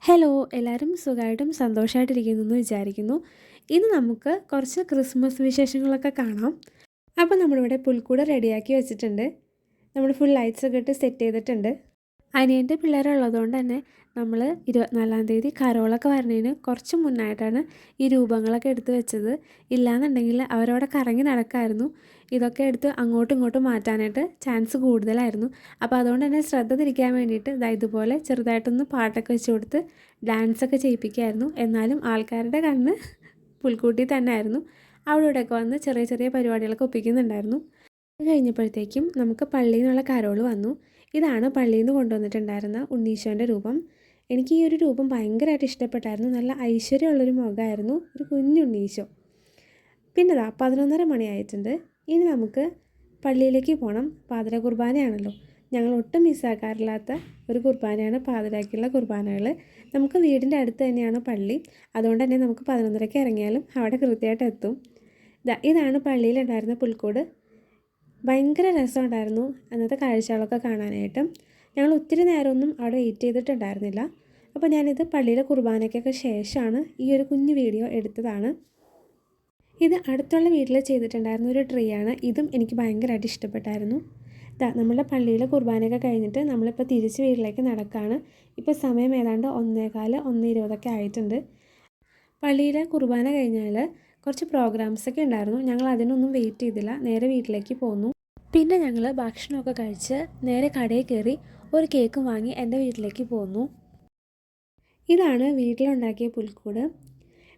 Hello എല്ലാവരും സുഖമായിട്ടും സന്തോഷമായിട്ടിരിക്കുന്നു എന്ന് വിചാരിക്കുന്നു. ഇന്ന് നമുക്ക് കുറച്ച് ക്രിസ്മസ് വിശേഷങ്ങളൊക്കെ കാണാം. അപ്പോൾ നമ്മളിവിടെ പുൽക്കൂട് റെഡിയാക്കി വെച്ചിട്ടുണ്ട്. നമ്മൾ ഫുൾ ലൈറ്റ്സ് ഒക്കെ ഇട്ട് സെറ്റ് ചെയ്തിട്ടുണ്ട്. അനിയൻ്റെ പിള്ളേരുള്ളതുകൊണ്ട് തന്നെ നമ്മൾ 24-ാം തീയതി കരോളൊക്കെ വരണതിന് കുറച്ച് മുന്നായിട്ടാണ് ഈ രൂപങ്ങളൊക്കെ എടുത്ത് വെച്ചത്. ഇല്ലയെന്നുണ്ടെങ്കിൽ അവരവിടെ കറങ്ങി നടക്കായിരുന്നു. ഇതൊക്കെ എടുത്ത് അങ്ങോട്ടും ഇങ്ങോട്ടും മാറ്റാനായിട്ട് ചാൻസ് കൂടുതലായിരുന്നു. അപ്പോൾ അതുകൊണ്ട് തന്നെ ശ്രദ്ധ തിരിക്കാൻ വേണ്ടിയിട്ട് ഇതുപോലെ ചെറുതായിട്ടൊന്ന് പാട്ടൊക്കെ വെച്ച് കൊടുത്ത് ഡാൻസൊക്കെ ചെയ്യിപ്പിക്കുമായിരുന്നു. എന്നാലും ആൾക്കാരുടെ കണ്ണ് പുൽക്കൂട്ടി തന്നെ ആയിരുന്നു. അവിടെ ഇവിടെയൊക്കെ വന്ന് ചെറിയ ചെറിയ പരിപാടികളൊക്കെ ഒപ്പിക്കുന്നുണ്ടായിരുന്നു. അത് കഴിഞ്ഞപ്പോഴത്തേക്കും നമുക്ക് പള്ളിയിൽ നിന്നുള്ള കരോൾ വന്നു. ഇതാണ് പള്ളിയിൽ നിന്ന് കൊണ്ടുവന്നിട്ടുണ്ടായിരുന്ന ഉണ്ണീശോൻ്റെ രൂപം. എനിക്ക് ഈ ഒരു രൂപം ഭയങ്കരമായിട്ട് ഇഷ്ടപ്പെട്ടായിരുന്നു. നല്ല ഐശ്വര്യമുള്ളൊരു മുഖമായിരുന്നു, ഒരു കുഞ്ഞുണ്ണീശോ. പിന്നെ 11:30 മണിയായിട്ടുണ്ട്. ഇനി നമുക്ക് പള്ളിയിലേക്ക് പോകണം. പാതിര കുർബാനയാണല്ലോ, ഞങ്ങൾ ഒട്ടും മിസ്സാക്കാറില്ലാത്ത ഒരു കുർബാനയാണ് പാതിരാക്കുള്ള കുർബാനകൾ. നമുക്ക് വീടിൻ്റെ അടുത്ത് തന്നെയാണ് പള്ളി. അതുകൊണ്ട് തന്നെ നമുക്ക് 11:30 ഇറങ്ങിയാലും അവിടെ കൃത്യമായിട്ട് എത്തും. ഇതാണ് പള്ളിയിലുണ്ടായിരുന്ന പുൽക്കൂട്. ഭയങ്കര രസമുണ്ടായിരുന്നു അന്നത്തെ കാഴ്ചകളൊക്കെ കാണാനായിട്ട്. ഞങ്ങൾ ഒത്തിരി നേരമൊന്നും അവിടെ വെയിറ്റ് ചെയ്തിട്ടുണ്ടായിരുന്നില്ല. അപ്പോൾ ഞാനിത് പള്ളിയിലെ കുർബാനയ്ക്കൊക്കെ ശേഷമാണ് ഈ ഒരു കുഞ്ഞു വീഡിയോ എടുത്തതാണ്. ഇത് അടുത്തുള്ള വീട്ടിൽ ചെയ്തിട്ടുണ്ടായിരുന്ന ഒരു ട്രീ ആണ്. ഇതും എനിക്ക് ഭയങ്കരമായിട്ട് ഇഷ്ടപ്പെട്ടായിരുന്നു. നമ്മളുടെ പള്ളിയിലെ കുർബാനയൊക്കെ കഴിഞ്ഞിട്ട് നമ്മളിപ്പോൾ തിരിച്ച് വീട്ടിലേക്ക് നടക്കുകയാണ്. ഇപ്പോൾ സമയം ഏതാണ്ട് 1:15, 1:20 ആയിട്ടുണ്ട്. പള്ളിയിലെ കുർബാന കഴിഞ്ഞാൽ കുറച്ച് പ്രോഗ്രാംസൊക്കെ ഉണ്ടായിരുന്നു. ഞങ്ങൾ അതിനൊന്നും വെയിറ്റ് ചെയ്തില്ല, നേരെ വീട്ടിലേക്ക് പോന്നു. പിന്നെ ഞങ്ങൾ ഭക്ഷണമൊക്കെ കഴിച്ച് നേരെ കടയിൽ കയറി ഒരു കേക്കും വാങ്ങി എൻ്റെ വീട്ടിലേക്ക് പോന്നു. ഇതാണ് വീട്ടിലുണ്ടാക്കിയ പുൽക്കൂട്.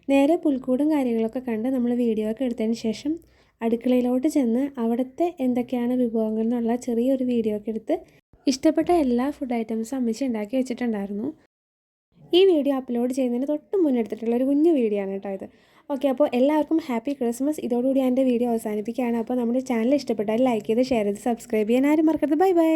നേരെ പുൽക്കൂടും കാര്യങ്ങളൊക്കെ കണ്ട് നമ്മൾ വീഡിയോ ഒക്കെ എടുത്തതിന് ശേഷം അടുക്കളയിലോട്ട് ചെന്ന് അവിടുത്തെ എന്തൊക്കെയാണ് വിഭവങ്ങൾ എന്നുള്ള ചെറിയൊരു വീഡിയോ ഒക്കെ എടുത്ത് ഇഷ്ടപ്പെട്ട എല്ലാ ഫുഡ് ഐറ്റംസും അമ്മച്ചി ഉണ്ടാക്കി വെച്ചിട്ടുണ്ടായിരുന്നു. ഈ വീഡിയോ അപ്ലോഡ് ചെയ്യുന്നതിന് തൊട്ട് മുന്നെടുത്തിട്ടുള്ള ഒരു കുഞ്ഞു വീഡിയോ ആണ് കേട്ടോ ഇത്. ഓക്കെ, അപ്പോൾ എല്ലാവർക്കും ഹാപ്പി ക്രിസ്മസ്. ഇതോടുകൂടി എൻ്റെ വീഡിയോ അവസാനിപ്പിക്കുകയാണ്. അപ്പോൾ നമ്മുടെ ചാനൽ ഇഷ്ടപ്പെട്ടാൽ ലൈക്ക് ചെയ്ത് ഷെയർ ചെയ്ത് സബ്സ്ക്രൈബ് ചെയ്യാൻ ആരും മറക്കരുത്. Bye bye.